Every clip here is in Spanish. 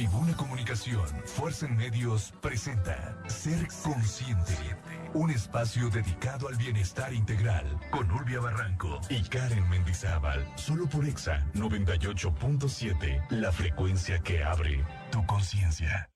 Tribuna Comunicación, Fuerza en Medios presenta Ser Consciente, un espacio dedicado al bienestar integral con Ulvia Barranco y Karen Mendizábal, solo por Exa 98.7, la frecuencia que abre tu conciencia.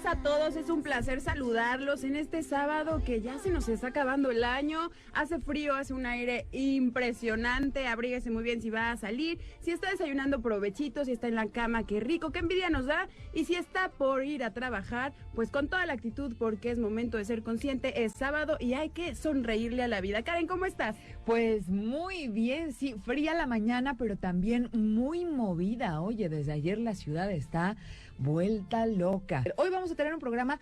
A todos, es un placer saludarlos en este sábado que ya se nos está acabando el año. Hace frío, hace un aire impresionante, abríguese muy bien si va a salir, si está desayunando provechito, si está en la cama, qué rico, qué envidia nos da, y si está por ir a trabajar, pues con toda la actitud, porque es momento de ser consciente, es sábado y hay que sonreírle a la vida. Karen, ¿cómo estás? Pues muy bien, sí, fría la mañana, pero también muy movida. Oye, desde ayer la ciudad está vuelta loca. Hoy vamos a tener un programa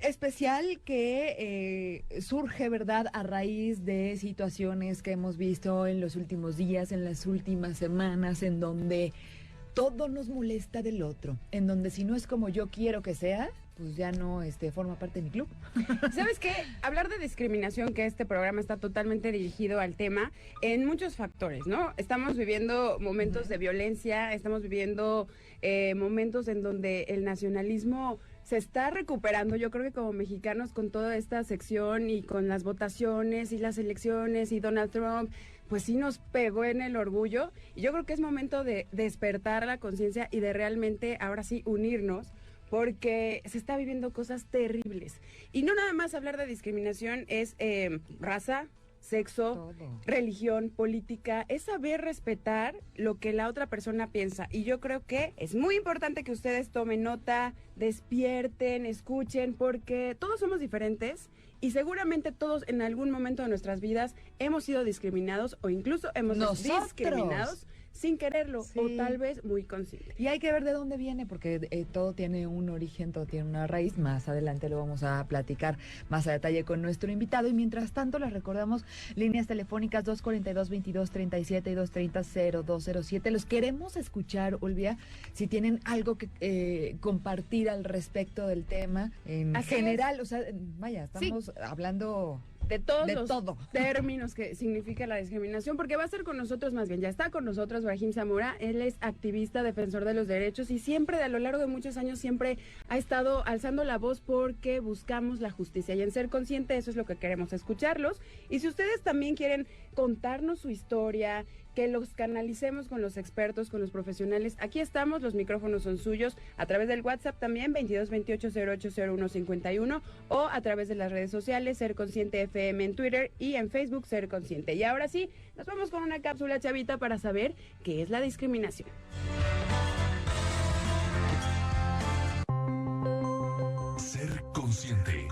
especial que surge, ¿verdad?, a raíz de situaciones que hemos visto en los últimos días, en las últimas semanas, en donde todo nos molesta del otro, en donde si no es como yo quiero que sea, pues ya no forma parte de mi club. ¿Sabes qué? Hablar de discriminación, que este programa está totalmente dirigido al tema, en muchos factores, ¿no? Estamos viviendo momentos de violencia, estamos viviendo momentos en donde el nacionalismo se está recuperando. Yo creo que como mexicanos, con toda esta sección y con las votaciones y las elecciones y Donald Trump, pues sí nos pegó en el orgullo, y yo creo que es momento de despertar la conciencia y de realmente ahora sí unirnos, porque se está viviendo cosas terribles. Y no nada más hablar de discriminación es raza, sexo, todo, religión, política, es saber respetar lo que la otra persona piensa. Y yo creo que es muy importante que ustedes tomen nota, despierten, escuchen, porque todos somos diferentes y seguramente todos en algún momento de nuestras vidas hemos sido discriminados o incluso hemos sido discriminados sin quererlo, sí, o tal vez muy consciente. Y hay que ver de dónde viene, porque todo tiene un origen, todo tiene una raíz. Más adelante lo vamos a platicar más a detalle con nuestro invitado. Y mientras tanto, les recordamos líneas telefónicas 242-2237 y 230-0207. Los queremos escuchar, Ulvia, si tienen algo que compartir al respecto del tema. En general, o sea, vaya, estamos hablando de todos los términos que significa la discriminación, porque va a ser con nosotros, más bien ya está con nosotros Brahim Zamora. Él es activista, defensor de los derechos, y siempre, a lo largo de muchos años, siempre ha estado alzando la voz porque buscamos la justicia, y en Ser Consciente eso es lo que queremos, escucharlos. Y si ustedes también quieren contarnos su historia, que los canalicemos con los expertos, con los profesionales, aquí estamos, los micrófonos son suyos, a través del WhatsApp también, 2228-080151, o a través de las redes sociales, Ser Consciente FM en Twitter y en Facebook, Ser Consciente. Y ahora sí, nos vamos con una cápsula, chavita, para saber qué es la discriminación. Ser Consciente.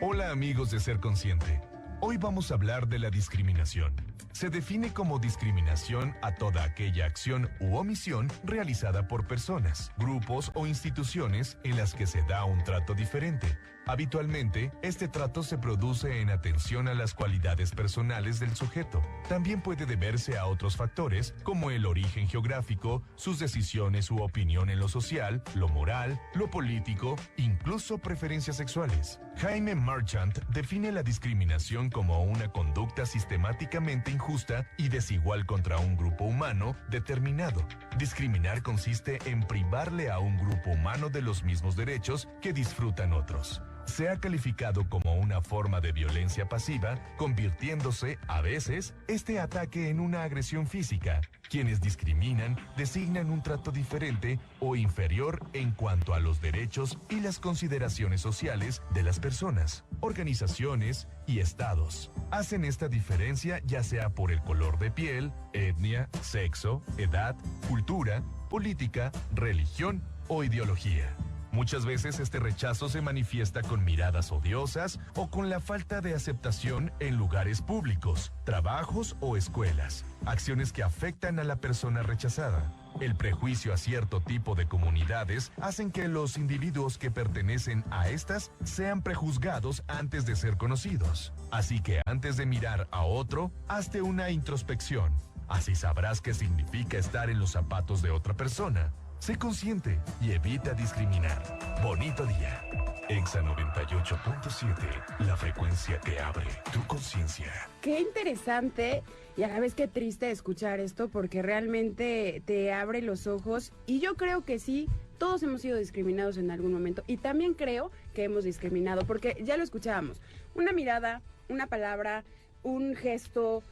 Hola amigos de Ser Consciente. Hoy vamos a hablar de la discriminación. Se define como discriminación a toda aquella acción u omisión realizada por personas, grupos o instituciones en las que se da un trato diferente. Habitualmente, este trato se produce en atención a las cualidades personales del sujeto. También puede deberse a otros factores, como el origen geográfico, sus decisiones u opinión en lo social, lo moral, lo político, incluso preferencias sexuales. Jaime Marchant define la discriminación como una conducta sistemáticamente injusta y desigual contra un grupo humano determinado. Discriminar consiste en privarle a un grupo humano de los mismos derechos que disfrutan otros. Se ha calificado como una forma de violencia pasiva, convirtiéndose, a veces, este ataque en una agresión física. Quienes discriminan designan un trato diferente o inferior en cuanto a los derechos y las consideraciones sociales de las personas, organizaciones y estados. Hacen esta diferencia ya sea por el color de piel, etnia, sexo, edad, cultura, política, religión o ideología. Muchas veces este rechazo se manifiesta con miradas odiosas o con la falta de aceptación en lugares públicos, trabajos o escuelas, acciones que afectan a la persona rechazada. El prejuicio a cierto tipo de comunidades hacen que los individuos que pertenecen a estas sean prejuzgados antes de ser conocidos. Así que antes de mirar a otro, hazte una introspección. Así sabrás qué significa estar en los zapatos de otra persona. Sé consciente y evita discriminar. Bonito día. Exa 98.7, la frecuencia que abre tu conciencia. Qué interesante y a la vez qué triste escuchar esto, porque realmente te abre los ojos, y yo creo que sí, todos hemos sido discriminados en algún momento, y también creo que hemos discriminado, porque ya lo escuchábamos, una mirada, una palabra, un gesto,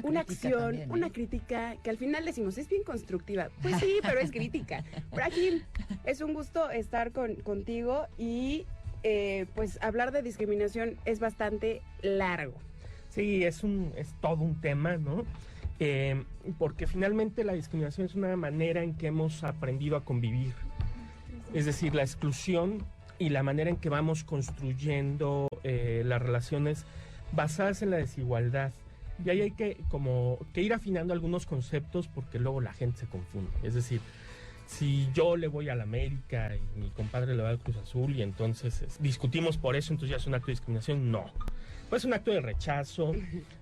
una acción, también, una crítica, que al final decimos, es bien constructiva. Pues sí, pero es crítica. Brahim, es un gusto estar contigo, y pues hablar de discriminación es bastante largo. Sí, es todo un tema, ¿no? Porque finalmente la discriminación es una manera en que hemos aprendido a convivir. Es decir, la exclusión y la manera en que vamos construyendo las relaciones basadas en la desigualdad. Y ahí hay que ir afinando algunos conceptos, porque luego la gente se confunde. Es decir, si yo le voy a la América y mi compadre le va al Cruz Azul y entonces discutimos por eso, entonces ya es un acto de discriminación, no. Puede ser un acto de rechazo,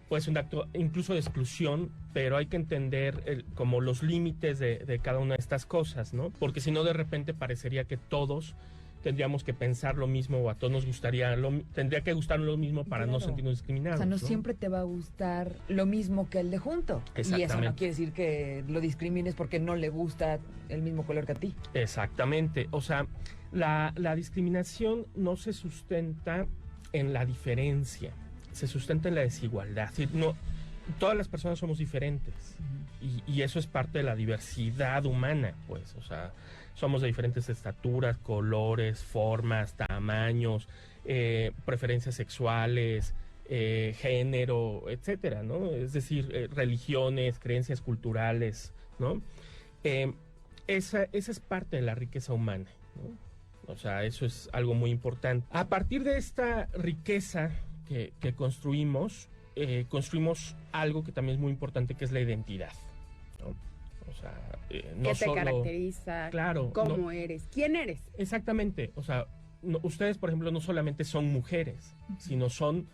puede ser un acto incluso de exclusión, pero hay que entender como los límites de cada una de estas cosas, ¿no? Porque si no, de repente parecería que todos tendríamos que pensar lo mismo, o a todos nos gustaría, tendría que gustar lo mismo para no sentirnos discriminados. O sea, no siempre te va a gustar lo mismo que el de junto. Y eso no quiere decir que lo discrimines porque no le gusta el mismo color que a ti. Exactamente. O sea, la discriminación no se sustenta en la diferencia, se sustenta en la desigualdad. Es decir, no, todas las personas somos diferentes, y eso es parte de la diversidad humana, pues. O sea, somos de diferentes estaturas, colores, formas, tamaños, preferencias sexuales, género, etcétera, ¿no? Es decir, religiones, creencias culturales, ¿no? Esa es parte de la riqueza humana, ¿no? O sea, eso es algo muy importante. A partir de esta riqueza que construimos algo que también es muy importante, que es la identidad, ¿no? O sea, no ¿qué te solo caracteriza? Claro, ¿Cómo eres? ¿Quién eres? Exactamente. O sea, ustedes, por ejemplo, no solamente son mujeres, sino son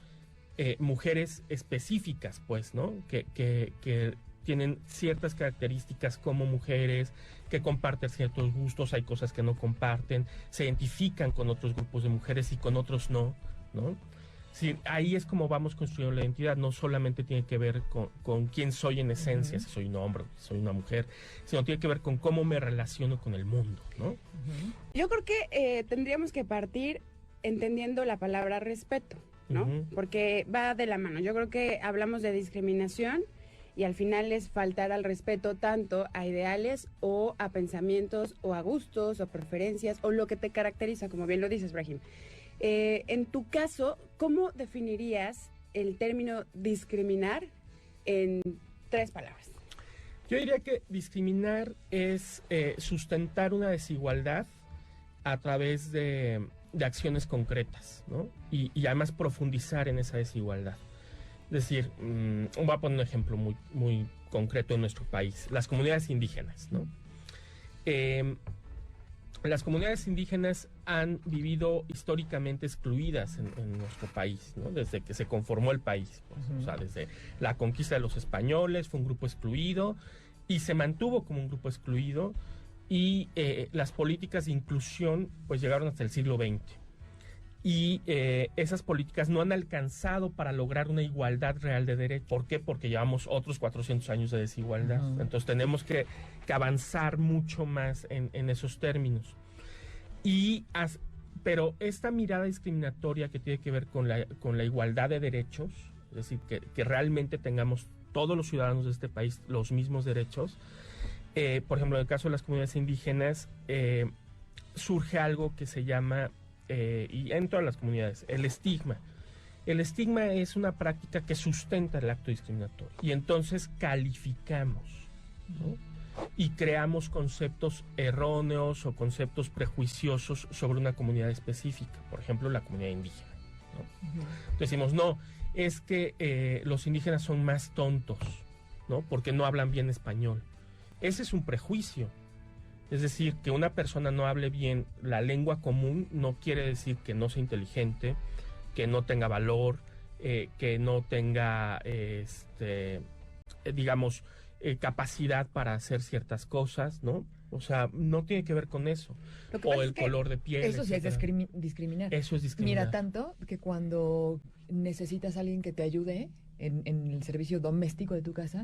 mujeres específicas, pues, ¿no? Que tienen ciertas características como mujeres, que comparten ciertos gustos, hay cosas que no comparten, se identifican con otros grupos de mujeres y con otros no, ¿no? Sí, ahí es como vamos construyendo la identidad. No solamente tiene que ver con quién soy en esencia, si soy un hombre, si soy una mujer, sino tiene que ver con cómo me relaciono con el mundo, ¿no? Yo creo que tendríamos que partir entendiendo la palabra respeto, ¿no? Porque va de la mano. Yo creo que hablamos de discriminación y al final es faltar al respeto tanto a ideales o a pensamientos o a gustos o preferencias o lo que te caracteriza, como bien lo dices, Brahim. En tu caso, ¿cómo definirías el término discriminar en 3 palabras? Yo diría que discriminar es sustentar una desigualdad a través de acciones concretas, ¿no? Y además profundizar en esa desigualdad. Es decir, voy a poner un ejemplo muy, muy concreto en nuestro país: las comunidades indígenas, ¿no? Las comunidades indígenas han vivido históricamente excluidas en nuestro país, ¿no? Desde que se conformó el país, pues. O sea, desde la conquista de los españoles fue un grupo excluido y se mantuvo como un grupo excluido, y las políticas de inclusión pues llegaron hasta el siglo XX. Y esas políticas no han alcanzado para lograr una igualdad real de derechos. ¿Por qué? Porque llevamos otros 400 años de desigualdad. Entonces tenemos que avanzar mucho más en esos términos. Pero esta mirada discriminatoria que tiene que ver con la igualdad de derechos, es decir, que realmente tengamos todos los ciudadanos de este país los mismos derechos. Por ejemplo, en el caso de las comunidades indígenas, surge algo que se llama, y en todas las comunidades, el estigma. El estigma es una práctica que sustenta el acto discriminatorio, y entonces calificamos, ¿no? Y creamos conceptos erróneos o conceptos prejuiciosos sobre una comunidad específica, por ejemplo, la comunidad indígena, ¿no? Decimos, no, es que los indígenas son más tontos, ¿no? Porque no hablan bien español. ese es un prejuicio. Es decir, que una persona no hable bien la lengua común no quiere decir que no sea inteligente, que no tenga valor, que no tenga, digamos, capacidad para hacer ciertas cosas, ¿no? O sea, no tiene que ver con eso. O el color de piel. Eso sí es discriminar. Eso es discriminar. Mira, tanto que cuando necesitas a alguien que te ayude en el servicio doméstico de tu casa,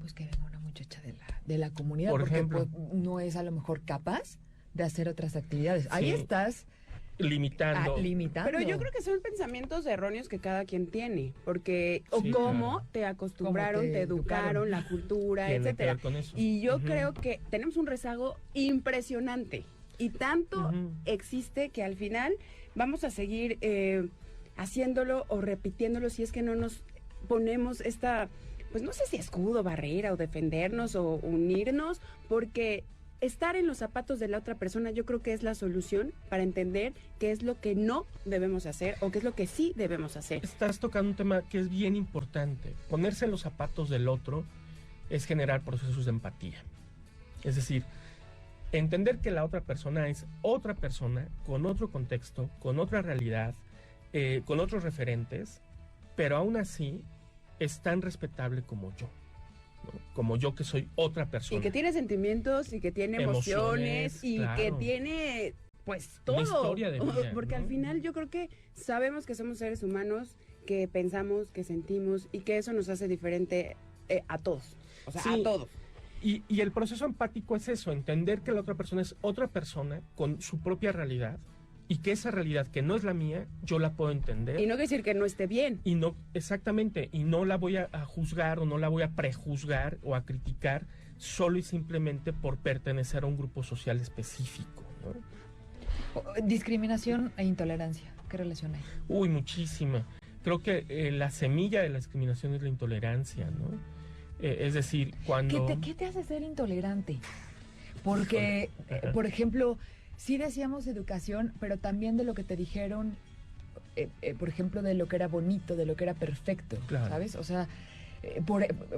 pues que venga una muchacha de la comunidad, por porque ejemplo, pues, no es a lo mejor capaz de hacer otras actividades. Ahí sí, estás limitando. Pero yo creo que son pensamientos erróneos que cada quien tiene, porque Sí, cómo claro. te acostumbraron, Cómo te te educaron, la cultura, Tiene que etcétera. ver con eso. Y yo creo que tenemos un rezago impresionante y tanto Ujú. existe que al final vamos a seguir haciéndolo o repitiéndolo si es que no nos ponemos esta, pues no sé si escudo, barrera o defendernos o unirnos, porque estar en los zapatos de la otra persona yo creo que es la solución para entender qué es lo que no debemos hacer o qué es lo que sí debemos hacer. Estás tocando un tema que es bien importante. Ponerse en los zapatos del otro es generar procesos de empatía. Es decir, entender que la otra persona es otra persona, con otro contexto, con otra realidad, con otros referentes, pero aún así es tan respetable como yo, ¿no? Como yo que soy otra persona. Y que tiene sentimientos y que tiene emociones y claro. que tiene pues todo. Una historia de vida, Porque ¿no? al final yo creo que sabemos que somos seres humanos, que pensamos, que sentimos y que eso nos hace diferente a todos. O sea, Sí. a todos. Y el proceso empático es eso, entender que la otra persona es otra persona con su propia realidad y que esa realidad que no es la mía, yo la puedo entender. Y no quiere decir que no esté bien. Y no, exactamente, y no la voy a juzgar o no la voy a prejuzgar o a criticar solo y simplemente por pertenecer a un grupo social específico, ¿no? Discriminación e intolerancia. ¿Qué relación hay? Uy, muchísima. Creo que la semilla de la discriminación es la intolerancia, ¿no? Es decir, cuando... ¿Qué te hace ser intolerante? Porque, Ajá. por ejemplo, sí decíamos educación, pero también de lo que te dijeron, por ejemplo, de lo que era bonito, de lo que era perfecto, Claro. ¿sabes? O sea,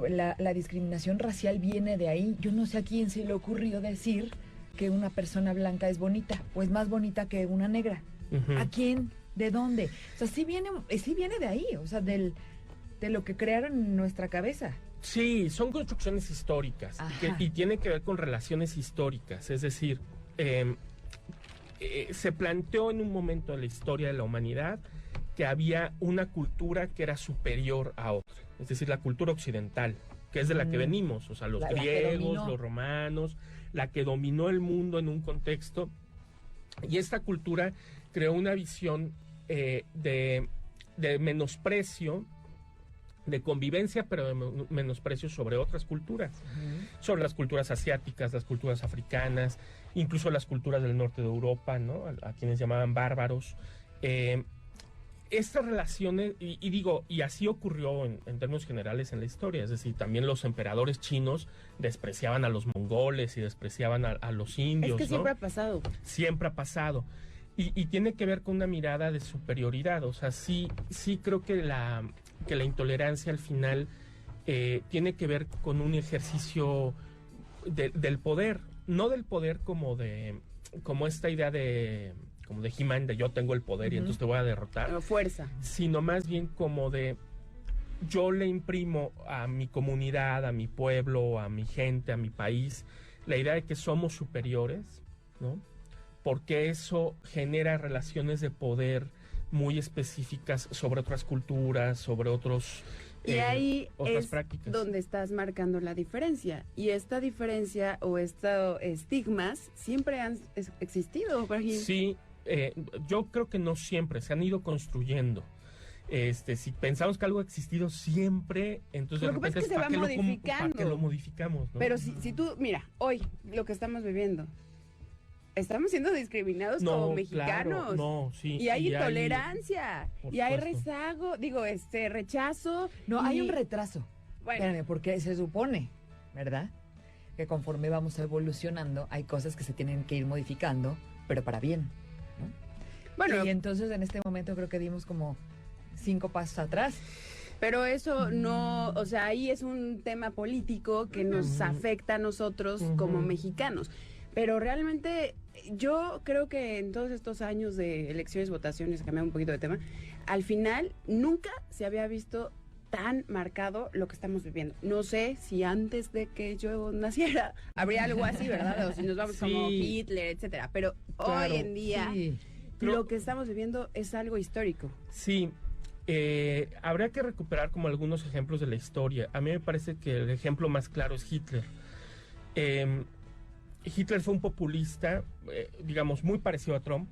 la discriminación racial viene de ahí. Yo no sé a quién se le ocurrió decir que una persona blanca es bonita, pues más bonita que una negra. Ujú. ¿A quién? ¿De dónde? O sea, sí viene de ahí, o sea, de lo que crearon en nuestra cabeza. Sí, son construcciones históricas y tiene que ver con relaciones históricas. Es decir, se planteó en un momento de la historia de la humanidad que había una cultura que era superior a otra. Es decir, la cultura occidental, que es de la que venimos. O sea, los La que griegos, dominó. los romanos, la que dominó el mundo en un contexto. Y esta cultura creó una visión de menosprecio, de convivencia, pero de menosprecio sobre otras culturas, sobre las culturas asiáticas, las culturas africanas, incluso las culturas del norte de Europa, ¿no? A quienes llamaban bárbaros. Estas relaciones, y así ocurrió en términos generales en la historia, es decir, también los emperadores chinos despreciaban a los mongoles y despreciaban a los indios, Es que ¿no? siempre ha pasado. Siempre ha pasado. Y tiene que ver con una mirada de superioridad. O sea, sí creo que la intolerancia al final tiene que ver con un ejercicio del poder. No del poder como esta idea como de He-Man, de yo tengo el poder y entonces te voy a derrotar. Fuerza. Sino más bien como de yo le imprimo a mi comunidad, a mi pueblo, a mi gente, a mi país, la idea de que somos superiores, ¿no? Porque eso genera relaciones de poder muy específicas sobre otras culturas, sobre otras es prácticas. donde estás marcando la diferencia. Y esta diferencia o estos estigmas siempre han existido, Brahim. Sí, yo creo que no siempre, se han ido construyendo. Si pensamos que algo ha existido siempre, entonces Lo que pasa es que se va modificando. ¿para qué lo modificamos? ¿No? Pero si tú, mira, hoy lo que estamos viviendo, estamos siendo discriminados como mexicanos. Claro, no, sí. Y hay intolerancia, por y hay supuesto. rezago, rechazo. No, y- hay un retraso. Bueno, Espérame, porque se supone, ¿verdad? Que conforme vamos evolucionando, hay cosas que se tienen que ir modificando, pero para bien. bueno, Y entonces en este momento creo que dimos como 5 pasos atrás. Pero eso no, o sea, ahí es un tema político que nos afecta a nosotros como mexicanos. Pero realmente yo creo que en todos estos años de elecciones, votaciones, cambiando un poquito de tema, al final nunca se había visto tan marcado lo que estamos viviendo. No sé si antes de que yo naciera habría algo así, ¿verdad? O si nos vamos como Hitler, etcétera. Pero hoy en día lo que estamos viviendo es algo histórico. Sí, habría que recuperar como algunos ejemplos de la historia. A mí me parece que el ejemplo más claro es Hitler. Hitler fue un populista, digamos, muy parecido a Trump.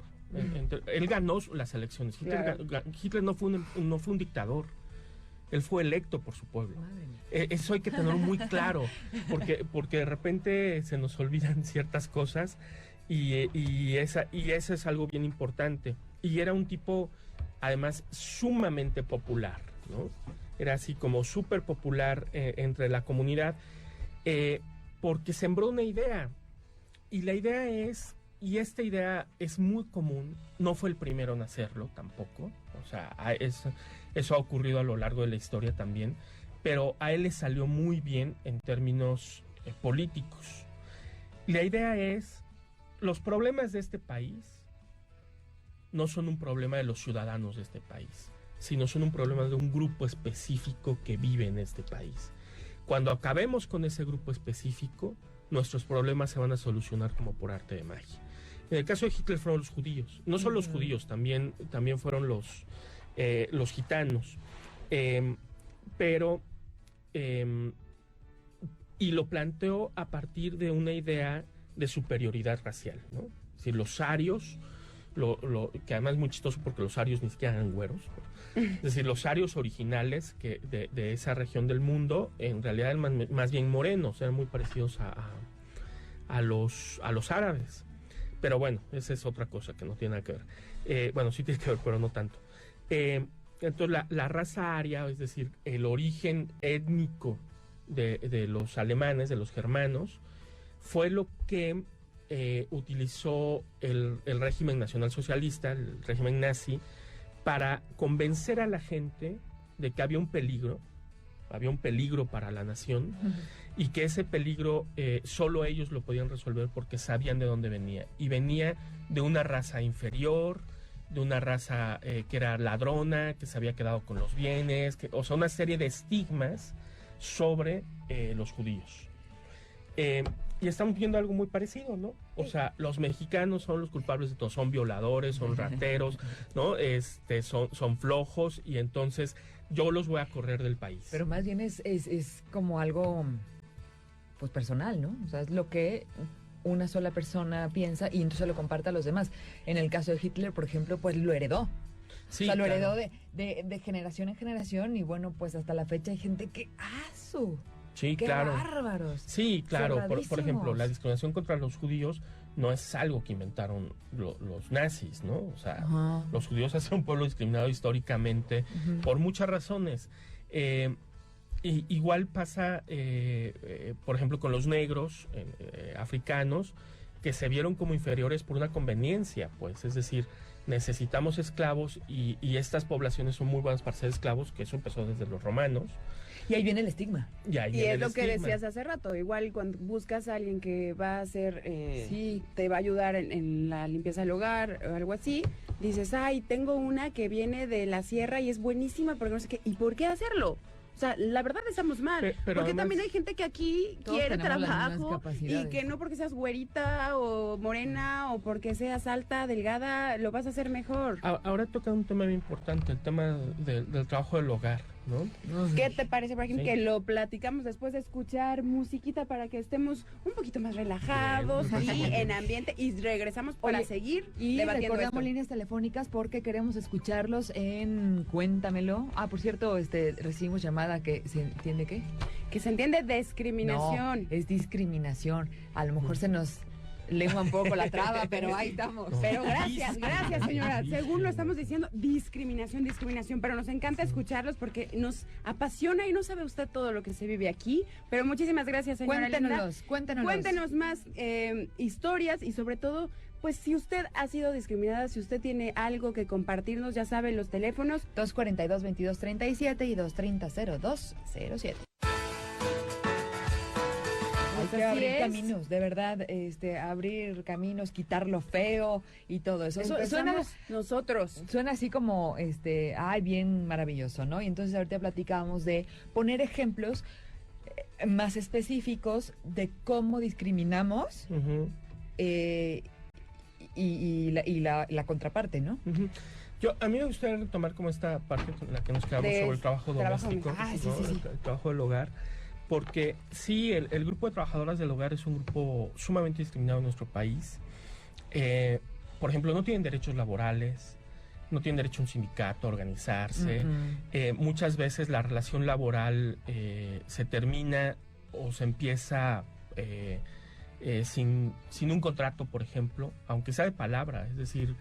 Él ganó las elecciones. Hitler no fue un dictador. Él fue electo por su pueblo. Eso hay que tenerlo muy claro, porque de repente se nos olvidan ciertas cosas y eso es algo bien importante. Y era un tipo, además, sumamente popular, ¿no? Era así como súper popular entre la comunidad, porque sembró una idea. Y la idea es, y esta idea es muy común, no fue el primero en hacerlo tampoco, o sea, eso ha ocurrido a lo largo de la historia también, pero a él le salió muy bien en términos políticos. La idea es, los problemas de este país no son un problema de los ciudadanos de este país, sino son un problema de un grupo específico que vive en este país. Cuando acabemos con ese grupo específico, nuestros problemas se van a solucionar como por arte de magia. En el caso de Hitler fueron los judíos, no solo los judíos, también fueron los gitanos, y lo planteó a partir de una idea de superioridad racial, ¿no? Es decir, los arios, que además es muy chistoso porque los arios ni siquiera eran güeros, es decir, los arios originales de esa región del mundo en realidad eran más bien morenos, eran muy parecidos a los árabes. Pero bueno, esa es otra cosa que no tiene nada que ver. Bueno, sí tiene que ver, pero no tanto. Entonces la raza aria, es decir, el origen étnico de los alemanes, de los germanos, fue lo que utilizó el régimen nacionalsocialista, el régimen nazi, para convencer a la gente de que había un peligro para la nación, y que ese peligro solo ellos lo podían resolver porque sabían de dónde venía. Y venía de una raza inferior, de una raza que era ladrona, que se había quedado con los bienes, o sea, una serie de estigmas sobre los judíos. Y estamos viendo algo muy parecido, ¿no? O sea, los mexicanos son los culpables de todo, son violadores, son rateros, ¿no? Son flojos, y entonces yo los voy a correr del país. Pero más bien es como algo, pues, personal, ¿no? O sea, es lo que una sola persona piensa y entonces lo comparte a los demás. En el caso de Hitler, por ejemplo, pues lo heredó. Sí, o sea, lo heredó de generación en generación, y bueno, pues hasta la fecha hay gente que ¡asu! Sí, ¡Qué claro. bárbaros! Sí, claro. Por ejemplo, la discriminación contra los judíos no es algo que inventaron los nazis, ¿no? O sea, los judíos han sido un pueblo discriminado históricamente por muchas razones. Igual pasa, por ejemplo, con los negros africanos, que se vieron como inferiores por una conveniencia, pues, es decir, necesitamos esclavos y estas poblaciones son muy buenas para ser esclavos, que eso empezó desde los romanos. Y ahí viene el estigma. Y es lo que decías hace rato, igual cuando buscas a alguien que va a hacer, te va a ayudar en la limpieza del hogar o algo así, dices, ay, tengo una que viene de la sierra y es buenísima, porque no sé qué, ¿y por qué hacerlo? O sea, la verdad estamos mal, pero porque además, también hay gente que aquí quiere trabajo y que no porque seas güerita o morena o porque seas alta, delgada, lo vas a hacer mejor. Ahora toca un tema bien importante, el tema del trabajo del hogar, ¿no? ¿Qué te parece, por ejemplo, que lo platicamos después de escuchar musiquita para que estemos un poquito más relajados y en ambiente, y regresamos para seguir y debatiendo recordamos esto? líneas telefónicas porque queremos escucharlos en Cuéntamelo. Por cierto, recibimos llamada que se entiende ¿qué? Que se entiende discriminación. No, es discriminación. A lo mejor se nos lengua un poco la traba, pero ahí estamos. Pero gracias, señora. Según lo estamos diciendo, discriminación, pero nos encanta escucharlos porque nos apasiona y no sabe usted todo lo que se vive aquí. Pero muchísimas gracias, señora Linda. Cuéntenos. Cuéntenos más historias y sobre todo pues si usted ha sido discriminada, si usted tiene algo que compartirnos, ya sabe, los teléfonos 242-2237 y 230-0207. Hay que abrir caminos, de verdad, abrir caminos, quitar lo feo y todo eso. Suena nosotros. Suena así como, bien maravilloso, ¿no? Y entonces ahorita platicábamos de poner ejemplos más específicos de cómo discriminamos y la contraparte, ¿no? A mí me gustaría retomar como esta parte con la que nos quedamos sobre el trabajo doméstico, el trabajo del hogar. Porque sí, el grupo de trabajadoras del hogar es un grupo sumamente discriminado en nuestro país. Por ejemplo, no tienen derechos laborales, no tienen derecho a un sindicato, a organizarse. Muchas veces la relación laboral se termina o se empieza sin un contrato, por ejemplo, aunque sea de palabra. Es decir,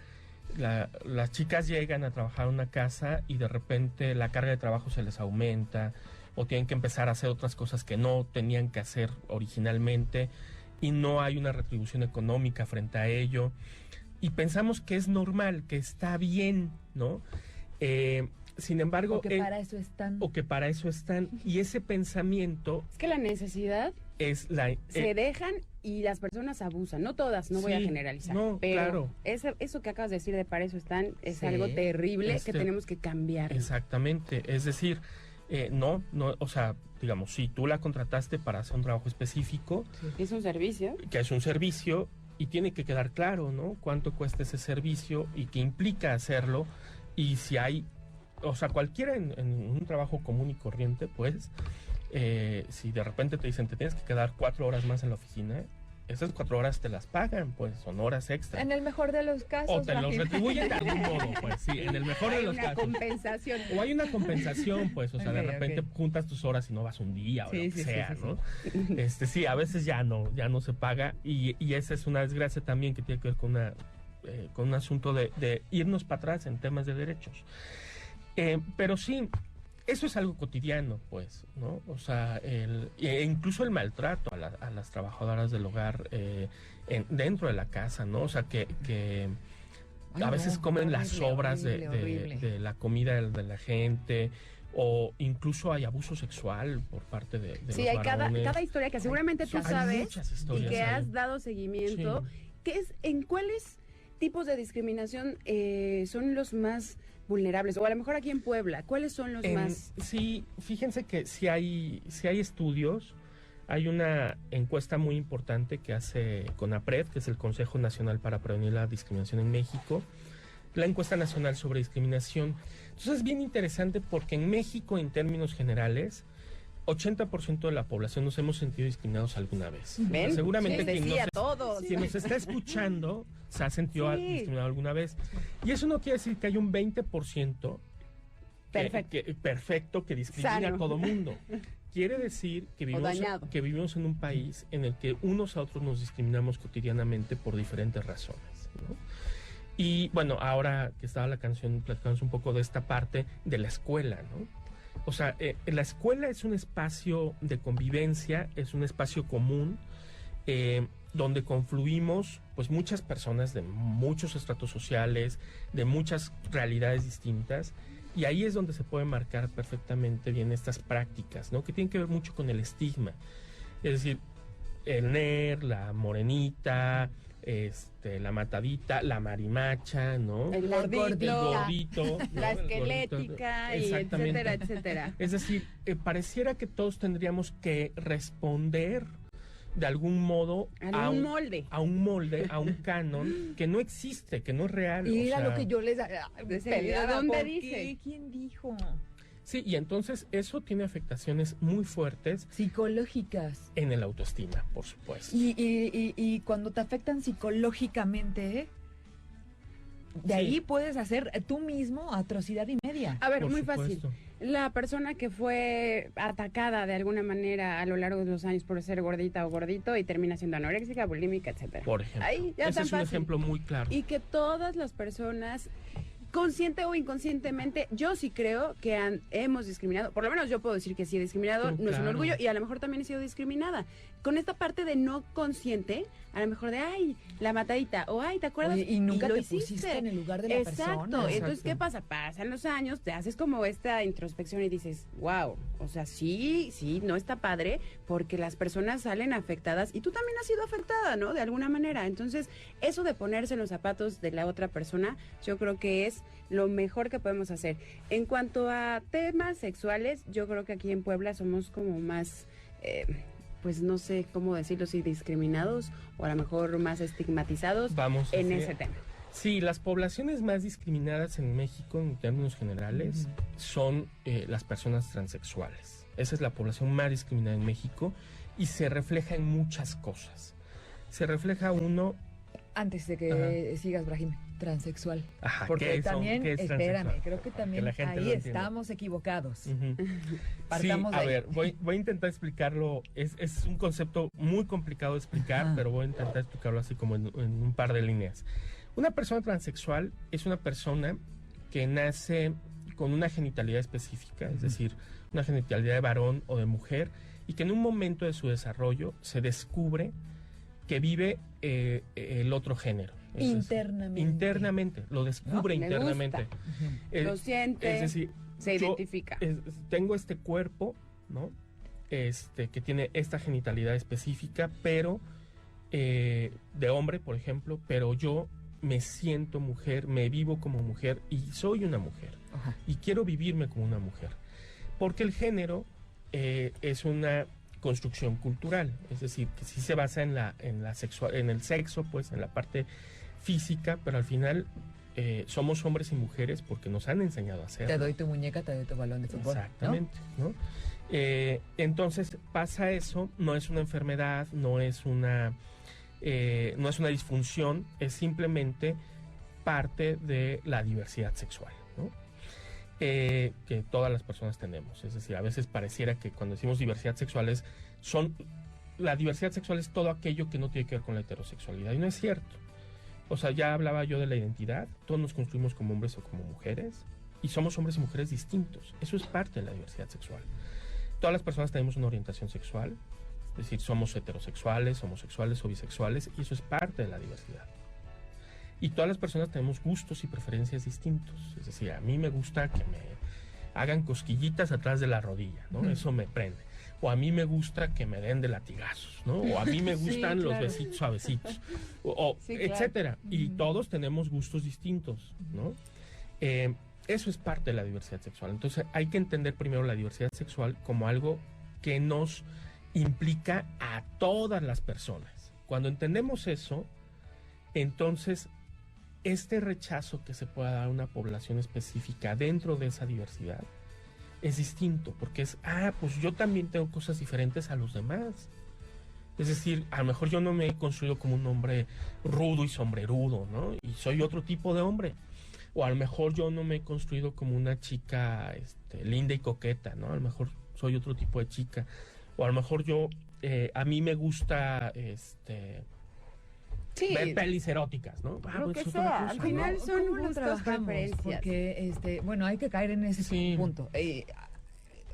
las chicas llegan a trabajar en una casa y de repente la carga de trabajo se les aumenta, o tienen que empezar a hacer otras cosas que no tenían que hacer originalmente y no hay una retribución económica frente a ello. Y pensamos que es normal, que está bien, ¿no? Sin embargo... O que para eso están. O que para eso están. Y ese pensamiento... Es que la necesidad... se dejan y las personas abusan. No todas, no voy a generalizar. No, pero claro. Eso que acabas de decir de para eso están es algo terrible que tenemos que cambiar. Exactamente. Es decir... No, o sea, digamos, si tú la contrataste para hacer un trabajo específico... Es un servicio. Que es un servicio y tiene que quedar claro, ¿no? Cuánto cuesta ese servicio y qué implica hacerlo. Y si hay, o sea, cualquiera en un trabajo común y corriente, pues, si de repente te dicen te tienes que quedar 4 horas más en la oficina... Esas 4 horas te las pagan, pues, son horas extra. En el mejor de los casos. O te los retribuyen de algún modo, pues, sí, en el mejor de los casos. Hay una compensación. O hay una compensación, pues, o sea, de repente juntas tus horas y no vas un día o lo que sea, ¿no? Sí, a veces ya no se paga y esa es una desgracia también que tiene que ver con un asunto de irnos para atrás en temas de derechos. Pero sí... Eso es algo cotidiano, pues, ¿no? O sea, incluso el maltrato a las trabajadoras del hogar dentro de la casa, ¿no? O sea, que a veces comen las sobras de la comida de la gente, o incluso hay abuso sexual por parte de los varones. Cada historia que seguramente tú sabes y que has dado seguimiento, ¿en cuáles tipos de discriminación son los más vulnerables? O a lo mejor aquí en Puebla, ¿cuáles son los más? Sí, fíjense que si hay estudios. Hay una encuesta muy importante que hace CONAPRED, que es el Consejo Nacional para Prevenir la Discriminación en México, la encuesta nacional sobre discriminación. Entonces es bien interesante porque en México, en términos generales, 80% de la población nos hemos sentido discriminados alguna vez. ¿Ven? Seguramente quien nos está escuchando se ha sentido discriminado alguna vez. Y eso no quiere decir que hay un 20% perfecto que discrimina a todo mundo. Quiere decir que vivimos en un país en el que unos a otros nos discriminamos cotidianamente por diferentes razones, ¿no? Y bueno, ahora que estaba la canción, platicamos un poco de esta parte de la escuela, ¿no? O sea, la escuela es un espacio de convivencia, es un espacio común, donde confluimos pues muchas personas de muchos estratos sociales, de muchas realidades distintas, y ahí es donde se puede marcar perfectamente bien estas prácticas, ¿no? Que tienen que ver mucho con el estigma. Es decir, el nerd, la morenita, la matadita, la marimacha, ¿no? El gordito, ¿no? La gordito, esquelética, y etcétera, etcétera. Es decir, pareciera que todos tendríamos que responder de algún modo a un molde, a un canon que no existe, que no es real. Y era lo que yo les decía, ¿dónde dice? ¿Quién dijo? Sí, y entonces eso tiene afectaciones muy fuertes. Psicológicas. En el autoestima, por supuesto. Y cuando te afectan psicológicamente, de ahí puedes hacer tú mismo atrocidad y media. A ver, muy fácil. La persona que fue atacada de alguna manera a lo largo de los años por ser gordita o gordito y termina siendo anoréxica, bulímica, etcétera. Por ejemplo. Ahí ya ese es un ejemplo muy claro. Y que todas las personas consciente o inconscientemente, yo sí creo que hemos discriminado, por lo menos yo puedo decir que sí he discriminado, no es un Claro. orgullo, y a lo mejor también he sido discriminada. Con esta parte de no consciente, a lo mejor de, ay, la matadita, o ay, ¿te acuerdas? Oye, y nunca lo te hiciste. pusiste en el lugar de la Exacto. persona. Entonces, Exacto. ¿qué pasa? Pasan los años, te haces como esta introspección y dices, wow, o sea, sí, no está padre, porque las personas salen afectadas y tú también has sido afectada, ¿no? De alguna manera. Entonces, eso de ponerse en los zapatos de la otra persona, yo creo que es lo mejor que podemos hacer. En cuanto a temas sexuales, yo creo que aquí en Puebla somos como más... pues no sé cómo decirlo, si discriminados o a lo mejor más estigmatizados Vamos en hacia- ese tema. Sí, las poblaciones más discriminadas en México, en términos generales, son las personas transexuales. Esa es la población más discriminada en México y se refleja en muchas cosas. Se refleja uno... Antes de que sigas, Brahim, transexual. Ajá, Porque ¿qué son? también, ¿Qué es espérame, transexual? creo que Para también la gente ahí lo entienda. estamos equivocados. Ujú. Partamos Sí, de a ahí. ver, voy a intentar explicarlo. Es un concepto muy complicado de explicar, Ajá. pero voy a intentar explicarlo así como en un par de líneas. Una persona transexual es una persona que nace con una genitalidad específica, es decir, una genitalidad de varón o de mujer, y que en un momento de su desarrollo se descubre que vive el otro género. Es decir, Internamente. internamente, lo descubre Me internamente. gusta. Eh, Lo siente, Es decir, se yo- identifica. tengo este cuerpo, ¿no? Que tiene esta genitalidad específica, pero de hombre, por ejemplo, pero yo me siento mujer, me vivo como mujer y soy una mujer Ajá. y quiero vivirme como una mujer, porque el género es una construcción cultural, es decir, que sí se basa en el sexo, pues, en la parte física, pero al final somos hombres y mujeres porque nos han enseñado a hacerlo. Te doy tu muñeca, te doy tu balón de fútbol. ¿no? Exactamente, ¿no? Entonces pasa eso, no es una enfermedad, no es una disfunción, es simplemente parte de la diversidad sexual, ¿no? Que todas las personas tenemos. Es decir, a veces pareciera que cuando decimos diversidad sexual la diversidad sexual es todo aquello que no tiene que ver con la heterosexualidad, y no es cierto. O sea, ya hablaba yo de la identidad, todos nos construimos como hombres o como mujeres, y somos hombres y mujeres distintos. Eso es parte de la diversidad sexual. Todas las personas tenemos una orientación sexual, es decir, somos heterosexuales, homosexuales o bisexuales, y eso es parte de la diversidad. Y todas las personas tenemos gustos y preferencias distintos. Es decir, a mí me gusta que me hagan cosquillitas atrás de la rodilla, ¿no? Eso me prende. O a mí me gusta que me den de latigazos, ¿no? O a mí me Sí, gustan los claro. besitos suavecitos, Sí, claro. etcétera. Y todos tenemos gustos distintos, ¿no? Eso es parte de la diversidad sexual. Entonces hay que entender primero la diversidad sexual como algo que nos implica a todas las personas. Cuando entendemos eso, entonces este rechazo que se pueda dar a una población específica dentro de esa diversidad es distinto, porque pues yo también tengo cosas diferentes a los demás. Es decir, a lo mejor yo no me he construido como un hombre rudo y sombrerudo, ¿no? Y soy otro tipo de hombre. O a lo mejor yo no me he construido como una chica linda y coqueta, ¿no? A lo mejor soy otro tipo de chica. O a lo mejor a mí me gusta Sí, ver pelis eróticas, ¿no? lo Pues que es otra sea, cosa, al ¿no? final son ¿Cómo lo gustos, trabajamos? preferencias. Porque, bueno, hay que caer en ese Sí. punto.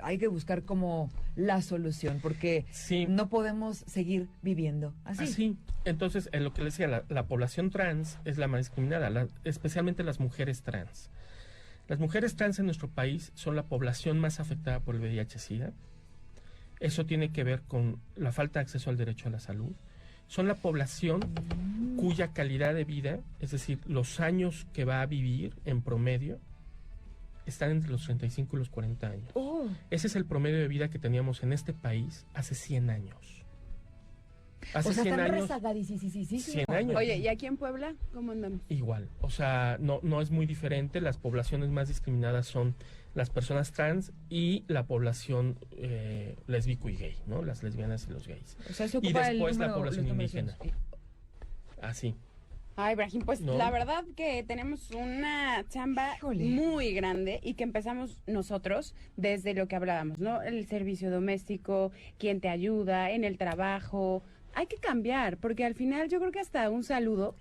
Hay que buscar como la solución, porque Sí. no podemos seguir viviendo así. Así. Entonces, en lo que les decía, la población trans es la más discriminada, especialmente las mujeres trans. Las mujeres trans en nuestro país son la población más afectada por el VIH-Sida. Eso tiene que ver con la falta de acceso al derecho a la salud. Son la población cuya calidad de vida, es decir, los años que va a vivir en promedio, están entre los 35 y los 40 años. Oh, Ese es el promedio de vida que teníamos en este país hace 100 años. Hace o sea, 100 están años, rezagadísimos. 100 años. Oye, ¿y aquí en Puebla cómo andamos? Igual, o sea, no es muy diferente. Las poblaciones más discriminadas son las personas trans y la población lésbico y gay, ¿no? Las lesbianas y los gays. O sea, se Y ocupa después la los población números indígena. unos. Así. Ay, Brahim, pues No. la verdad que tenemos una chamba Híjole. muy grande y que empezamos nosotros desde lo que hablábamos, ¿no? El servicio doméstico, quién te ayuda, en el trabajo. Hay que cambiar, porque al final yo creo que hasta un saludo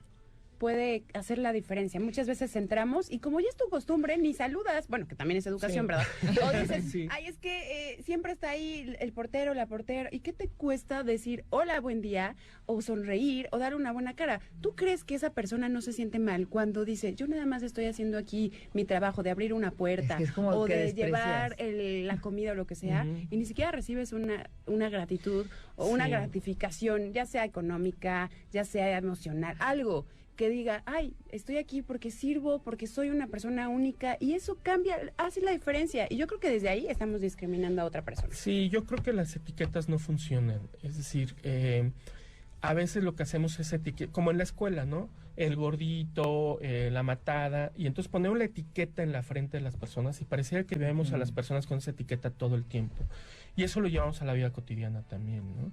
puede hacer la diferencia. Muchas veces entramos y como ya es tu costumbre, ni saludas, bueno, que también es educación, ¿verdad? O dices, Sí. ay, es que siempre está ahí el portero, la portera, ¿y qué te cuesta decir hola, buen día, o sonreír, o dar una buena cara? ¿Tú crees que esa persona no se siente mal cuando dice, yo nada más estoy haciendo aquí mi trabajo de abrir una puerta, Es que es como o que de desprecias. llevar la comida o lo que sea, y ni siquiera recibes una gratitud o una Sí. gratificación, ya sea económica, ya sea emocional, algo que diga, ay, estoy aquí porque sirvo, porque soy una persona única, y eso cambia, hace la diferencia. Y yo creo que desde ahí estamos discriminando a otra persona. Sí, yo creo que las etiquetas no funcionan. Es decir, a veces lo que hacemos es etiquetar, como en la escuela, ¿no? El gordito, la matada, y entonces ponemos la etiqueta en la frente de las personas y pareciera que vemos a las personas con esa etiqueta todo el tiempo. Y eso lo llevamos a la vida cotidiana también, ¿no?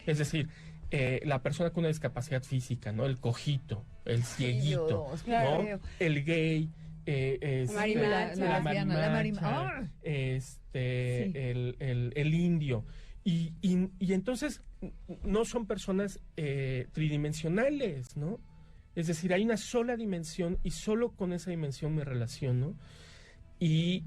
Es decir, la persona con una discapacidad física, ¿no? El cojito, el cieguito, Dios, claro. ¿no? El gay, Marimacha. La marimacha. Ah. Sí. Sí. el indio. Y entonces no son personas tridimensionales, ¿no? Es decir, hay una sola dimensión y solo con esa dimensión me relaciono. Y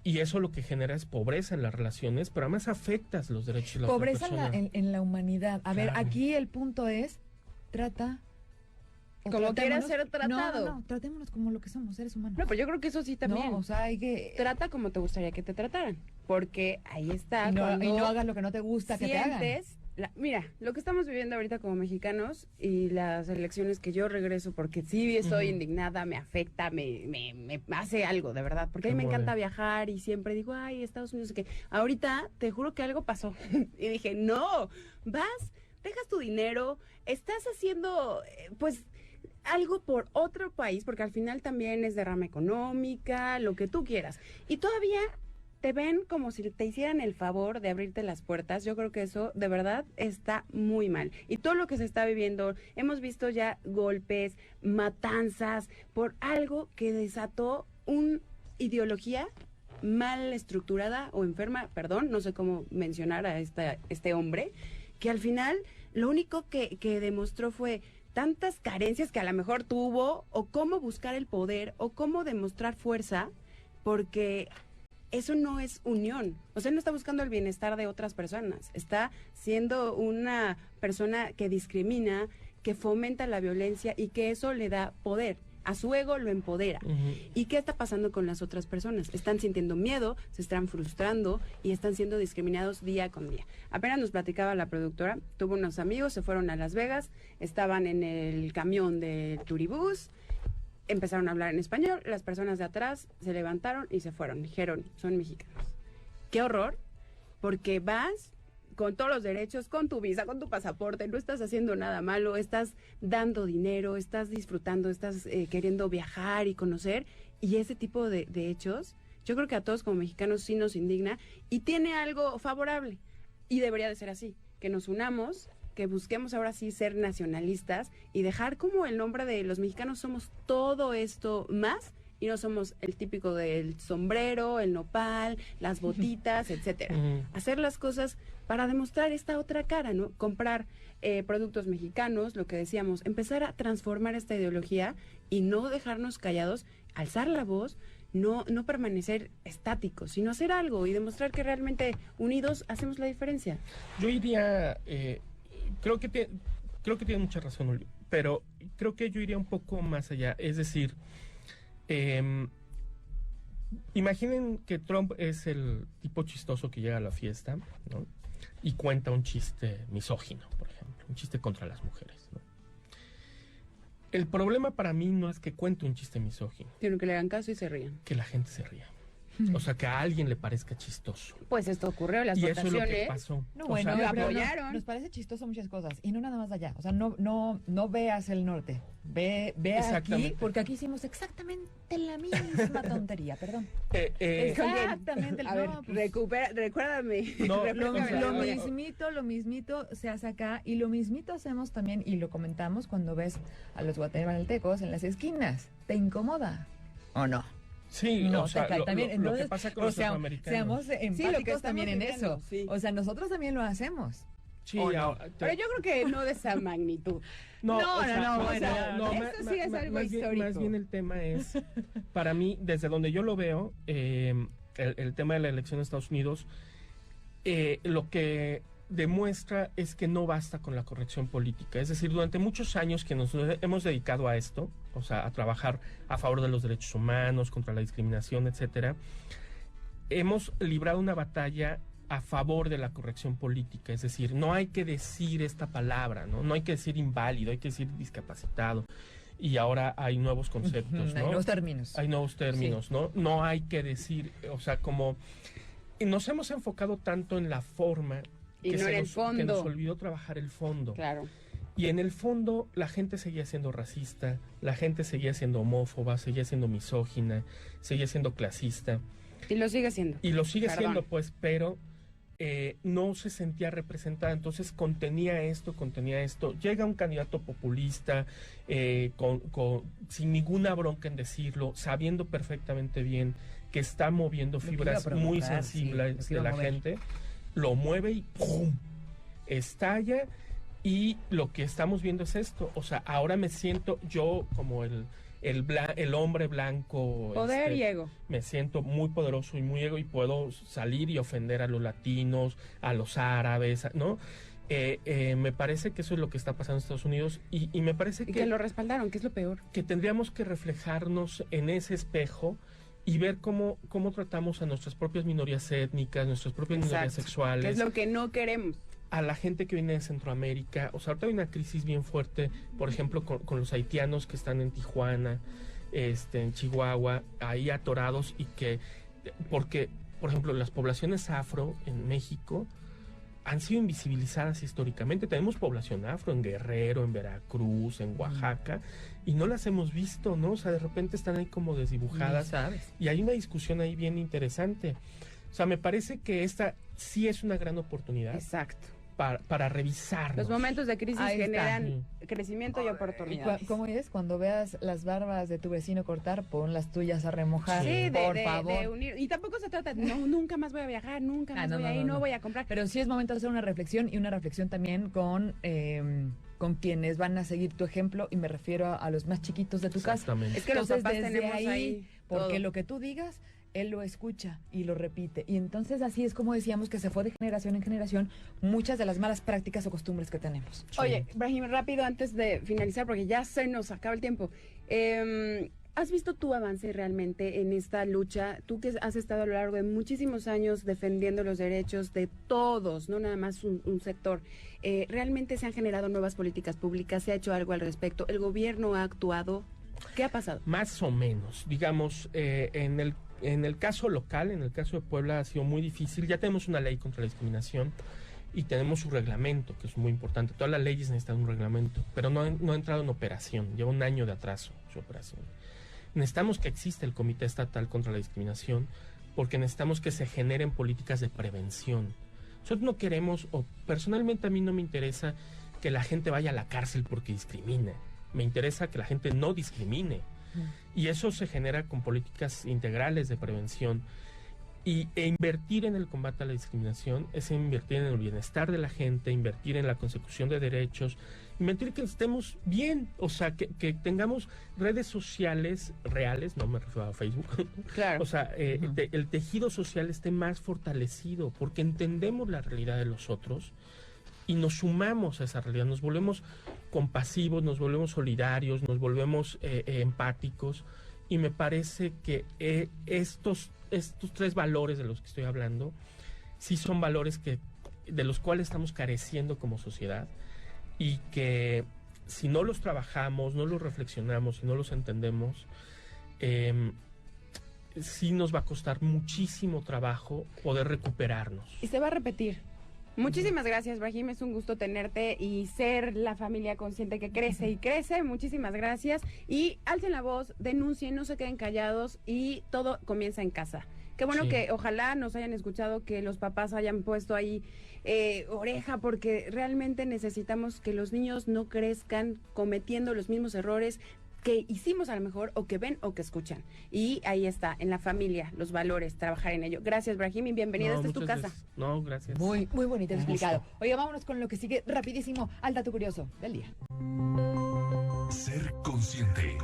eso lo que genera es pobreza en las relaciones, pero además afectas los derechos de la Pobreza otra persona. en la humanidad. A ver, Claro. aquí el punto es, trata... o Como quieras tratémonos- ser tratado. No, tratémonos como lo que somos, seres humanos. No, pues yo creo que eso sí también. No, o sea, hay que... Trata como te gustaría que te trataran, porque ahí está. Y no, cuando y no hagas lo que no te gusta que te hagan. sientes mira, lo que estamos viviendo ahorita como mexicanos y las elecciones que yo regreso, porque sí estoy indignada, me afecta, me hace algo, de verdad, porque a mí me encanta viajar y siempre digo, ay, Estados Unidos, que ahorita te juro que algo pasó. Y dije, no, vas, dejas tu dinero, estás haciendo, pues, algo por otro país, porque al final también es derrama económica, lo que tú quieras. Y todavía te ven como si te hicieran el favor de abrirte las puertas. Yo creo que eso de verdad está muy mal. Y todo lo que se está viviendo, hemos visto ya golpes, matanzas, por algo que desató una ideología mal estructurada o enferma, perdón, no sé cómo mencionar a este hombre, que al final lo único que demostró fue tantas carencias que a lo mejor tuvo, o cómo buscar el poder, o cómo demostrar fuerza, porque eso no es unión. O sea, él no está buscando el bienestar de otras personas. Está siendo una persona que discrimina, que fomenta la violencia y que eso le da poder. A su ego lo empodera. ¿Y qué está pasando con las otras personas? Están sintiendo miedo, se están frustrando y están siendo discriminados día con día. Apenas nos platicaba la productora, tuvo unos amigos, se fueron a Las Vegas, estaban en el camión del turibús, empezaron a hablar en español, las personas de atrás se levantaron y se fueron, dijeron, son mexicanos. ¡Qué horror! Porque vas con todos los derechos, con tu visa, con tu pasaporte, no estás haciendo nada malo, estás dando dinero, estás disfrutando, estás queriendo viajar y conocer, y ese tipo de hechos, yo creo que a todos como mexicanos sí nos indigna, y tiene algo favorable, y debería de ser así, que nos unamos, que busquemos ahora sí ser nacionalistas y dejar como el nombre de los mexicanos somos todo esto más, y no somos el típico del sombrero, el nopal, las botitas, etcétera. Hacer las cosas para demostrar esta otra cara, ¿no? Comprar productos mexicanos, lo que decíamos, empezar a transformar esta ideología y no dejarnos callados, alzar la voz, no permanecer estáticos, sino hacer algo y demostrar que realmente unidos hacemos la diferencia. Yo iría, creo que tiene mucha razón, Uli, pero creo que yo iría un poco más allá. Es decir, imaginen que Trump es el tipo chistoso que llega a la fiesta, ¿no? Y cuenta un chiste misógino, por ejemplo, un chiste contra las mujeres, ¿no? El problema para mí no es que cuente un chiste misógino, Sino que le hagan caso y se rían. que la gente se ría. O sea, que a alguien le parezca chistoso. Pues esto ocurrió en las Y eso es lo votaciones. que pasó. No, O bueno, sea, lo pero apoyaron. nos parece chistoso muchas cosas, y no nada más de allá. O sea, no veas el norte, ve aquí, Exactamente. porque aquí hicimos exactamente la misma tontería, perdón. eh, Exactamente. A ver, no, pues, recuérdame. No, Refrescame la lo memoria. mismito se hace acá, y lo mismito hacemos también, y lo comentamos cuando ves a los guatemaltecos en las esquinas. ¿Te incomoda o no? sí, No, o sea, te cae también. lo Entonces, que pasa con o los sea, afroamericanos. seamos empáticos estamos también en viviendo, eso. sí. O sea, nosotros también lo hacemos. Sí, ¿O no? Pero yo creo que no de esa magnitud. No, o sea, bueno, eso sí es algo más bien, histórico. más bien el tema es, para mí, desde donde yo lo veo, el tema de la elección de Estados Unidos, lo que demuestra es que no basta con la corrección política. Es decir, durante muchos años que nos hemos dedicado a esto, o sea, a trabajar a favor de los derechos humanos, contra la discriminación, etcétera, hemos librado una batalla a favor de la corrección política. Es decir, no hay que decir esta palabra, no hay que decir inválido, hay que decir discapacitado. Y ahora hay nuevos conceptos, ¿no? Hay nuevos términos. Hay nuevos términos, sí. No hay que decir, o sea, como nos hemos enfocado tanto en la forma y no en el fondo. Que nos olvidó trabajar el fondo. Claro. Y en el fondo la gente seguía siendo racista, la gente seguía siendo homófoba, seguía siendo misógina, seguía siendo clasista. Y lo sigue siendo. Y lo sigue siendo, pues, pero no se sentía representada. Entonces contenía esto. Llega un candidato populista sin ninguna bronca en decirlo, sabiendo perfectamente bien que está moviendo fibras muy sensibles de la gente, lo mueve y ¡pum! Estalla. Y lo que estamos viendo es esto. O sea, ahora me siento yo como el hombre blanco. Poder y ego. Me siento muy poderoso y muy ego y puedo salir y ofender a los latinos, a los árabes, ¿no? Me parece que eso es lo que está pasando en Estados Unidos y me parece que lo respaldaron, que es lo peor. Que tendríamos que reflejarnos en ese espejo y ver cómo tratamos a nuestras propias minorías étnicas, nuestras propias minorías sexuales. Que es lo que no queremos. A la gente que viene de Centroamérica. O sea, ahorita hay una crisis bien fuerte, por ejemplo, con los haitianos que están en Tijuana, en Chihuahua, ahí atorados porque, por ejemplo, las poblaciones afro en México han sido invisibilizadas históricamente. Tenemos población afro en Guerrero, en Veracruz, en Oaxaca, y no las hemos visto, ¿no? O sea, de repente están ahí como desdibujadas. ¿Sabes? Y hay una discusión ahí bien interesante. O sea, me parece que esta sí es una gran oportunidad. Exacto. Para revisar. Los momentos de crisis generan crecimiento y oportunidades. ¿Cómo es? Cuando veas las barbas de tu vecino cortar, pon las tuyas a remojar. Sí, por favor. de unir. Y tampoco se trata de, nunca más voy a viajar, nunca más voy a ir, no voy a comprar. Pero sí es momento de hacer una reflexión y una reflexión también con quienes van a seguir tu ejemplo, y me refiero a los más chiquitos de tu casa. Es que los papás tenemos ahí porque todo. Lo que tú digas, él lo escucha y lo repite. Y entonces así es como decíamos que se fue de generación en generación muchas de las malas prácticas o costumbres que tenemos. Sí. Oye, Brahim, rápido antes de finalizar, porque ya se nos acaba el tiempo. ¿Has visto tu avance realmente en esta lucha? Tú que has estado a lo largo de muchísimos años defendiendo los derechos de todos, no nada más un sector. ¿Realmente se han generado nuevas políticas públicas? ¿Se ha hecho algo al respecto? ¿El gobierno ha actuado? ¿Qué ha pasado? Más o menos. Digamos, en el caso local, en el caso de Puebla, ha sido muy difícil. Ya tenemos una ley contra la discriminación y tenemos su reglamento, que es muy importante. Todas las leyes necesitan un reglamento, pero no ha entrado en operación. Lleva un año de atraso su operación. Necesitamos que exista el Comité Estatal contra la Discriminación, porque necesitamos que se generen políticas de prevención. Nosotros no queremos, o personalmente a mí no me interesa que la gente vaya a la cárcel porque discrimine. Me interesa que la gente no discrimine. Y eso se genera con políticas integrales de prevención. E invertir en el combate a la discriminación es invertir en el bienestar de la gente, invertir en la consecución de derechos, invertir que estemos bien, o sea, que tengamos redes sociales reales, no me refiero a Facebook, claro. O sea, el tejido social esté más fortalecido, porque entendemos la realidad de los otros y nos sumamos a esa realidad, nos volvemos compasivos, nos volvemos solidarios, nos volvemos empáticos, y me parece que estos tres valores de los que estoy hablando sí son valores de los cuales estamos careciendo como sociedad, y que si no los trabajamos, no los reflexionamos, si no los entendemos, sí nos va a costar muchísimo trabajo poder recuperarnos. Y se va a repetir. Muchísimas gracias, Brahim, es un gusto tenerte y ser la familia consciente que crece y crece. Muchísimas gracias, y alcen la voz, denuncien, no se queden callados, y todo comienza en casa. Qué bueno que ojalá nos hayan escuchado, que los papás hayan puesto ahí oreja, porque realmente necesitamos que los niños no crezcan cometiendo los mismos errores, que hicimos a lo mejor, o que ven o que escuchan. Y ahí está, en la familia, los valores, trabajar en ello. Gracias, Brahim, y bienvenido, esta es tu casa. No, gracias. Muy, muy bonito explicado. Oye, vámonos con lo que sigue rapidísimo al dato curioso del día. Ser consciente.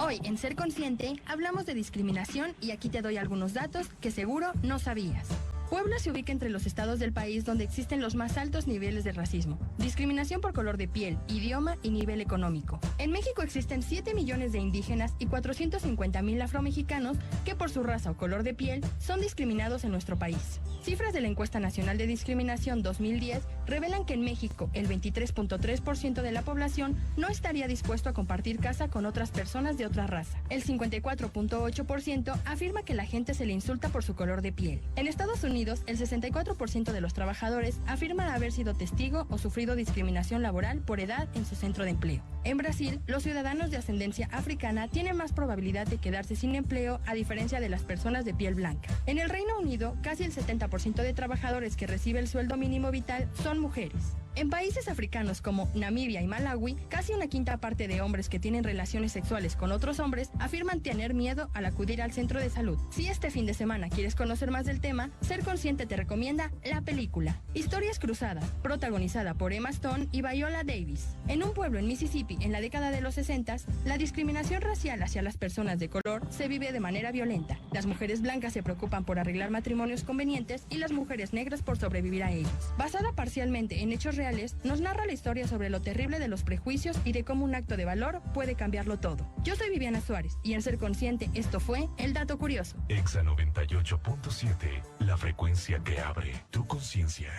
Hoy en Ser Consciente hablamos de discriminación y aquí te doy algunos datos que seguro no sabías. Puebla se ubica entre los estados del país donde existen los más altos niveles de racismo, discriminación por color de piel, idioma y nivel económico. En México existen 7 millones de indígenas y 450,000 afromexicanos que por su raza o color de piel son discriminados en nuestro país. Cifras de la Encuesta Nacional de Discriminación 2010 revelan que en México el 23.3% de la población no estaría dispuesto a compartir casa con otras personas de otra raza. El 54.8% afirma que la gente se le insulta por su color de piel. En Estados Unidos, el 64% de los trabajadores afirman haber sido testigo o sufrido discriminación laboral por edad en su centro de empleo. En Brasil, los ciudadanos de ascendencia africana tienen más probabilidad de quedarse sin empleo a diferencia de las personas de piel blanca. En el Reino Unido, casi el 70% de trabajadores que recibe el sueldo mínimo vital son mujeres. En países africanos como Namibia y Malawi, casi una quinta parte de hombres que tienen relaciones sexuales con otros hombres afirman tener miedo al acudir al centro de salud. Si este fin de semana quieres conocer más del tema, Ser Consciente te recomienda la película Historias Cruzadas, protagonizada por Emma Stone y Viola Davis. En un pueblo en Mississippi en la década de los 60, la discriminación racial hacia las personas de color se vive de manera violenta. Las mujeres blancas se preocupan por arreglar matrimonios convenientes y las mujeres negras por sobrevivir a ellos. Basada parcialmente en hechos reales, nos narra la historia sobre lo terrible de los prejuicios y de cómo un acto de valor puede cambiarlo todo. Yo soy Viviana Suárez y en Ser Consciente esto fue El Dato Curioso. Exa 98.7, la frecuencia que abre tu conciencia.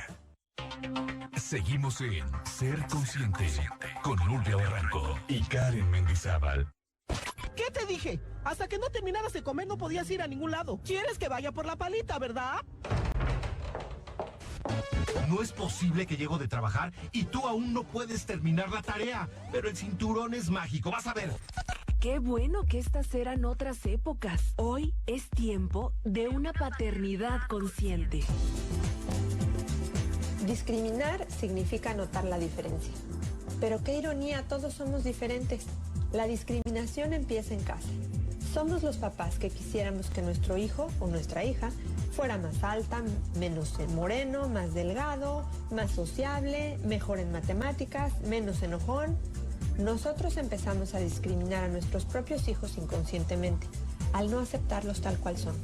Seguimos en Ser Consciente con Nubia Barranco y Karen Mendizábal. ¿Qué te dije? Hasta que no terminaras de comer no podías ir a ningún lado. ¿Quieres que vaya por la palita, verdad? No es posible que llego de trabajar y tú aún no puedes terminar la tarea. Pero el cinturón es mágico, vas a ver. Qué bueno que estas eran otras épocas. Hoy es tiempo de una paternidad consciente. Discriminar significa notar la diferencia. Pero qué ironía, todos somos diferentes. La discriminación empieza en casa. Somos los papás que quisiéramos que nuestro hijo o nuestra hija fuera más alta, menos moreno, más delgado, más sociable, mejor en matemáticas, menos enojón. Nosotros empezamos a discriminar a nuestros propios hijos inconscientemente, al no aceptarlos tal cual son,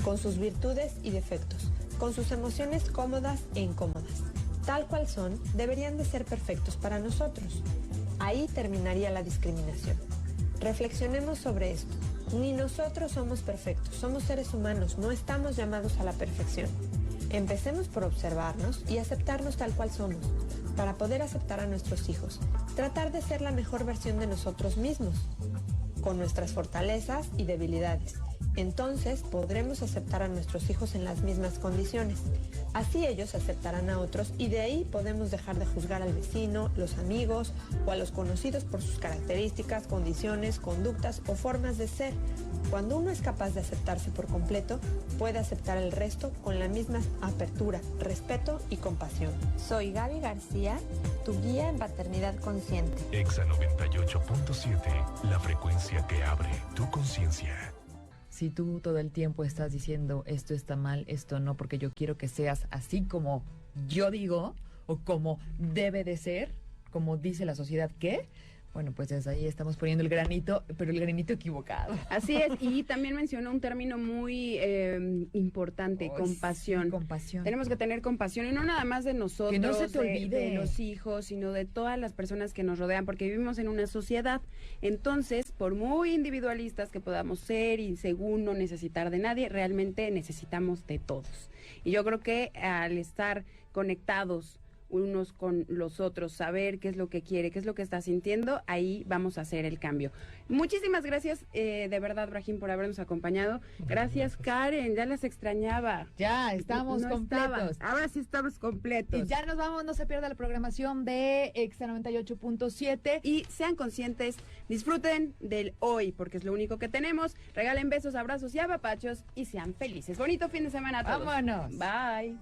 con sus virtudes y defectos, con sus emociones cómodas e incómodas. Tal cual son, deberían de ser perfectos para nosotros. Ahí terminaría la discriminación. Reflexionemos sobre esto. Ni nosotros somos perfectos, somos seres humanos, no estamos llamados a la perfección. Empecemos por observarnos y aceptarnos tal cual somos, para poder aceptar a nuestros hijos, tratar de ser la mejor versión de nosotros mismos, con nuestras fortalezas y debilidades. Entonces podremos aceptar a nuestros hijos en las mismas condiciones. Así ellos aceptarán a otros y de ahí podemos dejar de juzgar al vecino, los amigos o a los conocidos por sus características, condiciones, conductas o formas de ser. Cuando uno es capaz de aceptarse por completo, puede aceptar el resto con la misma apertura, respeto y compasión. Soy Gaby García, tu guía en paternidad consciente. Exa 98.7, la frecuencia que abre tu conciencia. Si tú todo el tiempo estás diciendo esto está mal, esto no, porque yo quiero que seas así como yo digo o como debe de ser, como dice la sociedad que, bueno, pues desde ahí estamos poniendo el granito, pero el granito equivocado. Así es, y también mencionó un término muy importante, compasión. Sí, compasión. Tenemos que tener compasión, y no nada más de nosotros, que no se te olvide. de los hijos, sino de todas las personas que nos rodean, porque vivimos en una sociedad. Entonces, por muy individualistas que podamos ser y según no necesitar de nadie, realmente necesitamos de todos. Y yo creo que al estar conectados unos con los otros, saber qué es lo que quiere, qué es lo que está sintiendo, ahí vamos a hacer el cambio. Muchísimas gracias, de verdad, Brahim, por habernos acompañado. Gracias, Karen, ya las extrañaba. Ya, estamos completos. Ahora sí estamos completos. Y ya nos vamos, no se pierda la programación de Exa 98.7. Y sean conscientes, disfruten del hoy, porque es lo único que tenemos. Regalen besos, abrazos y apapachos y sean felices. Bonito fin de semana a todos. Vámonos. Bye.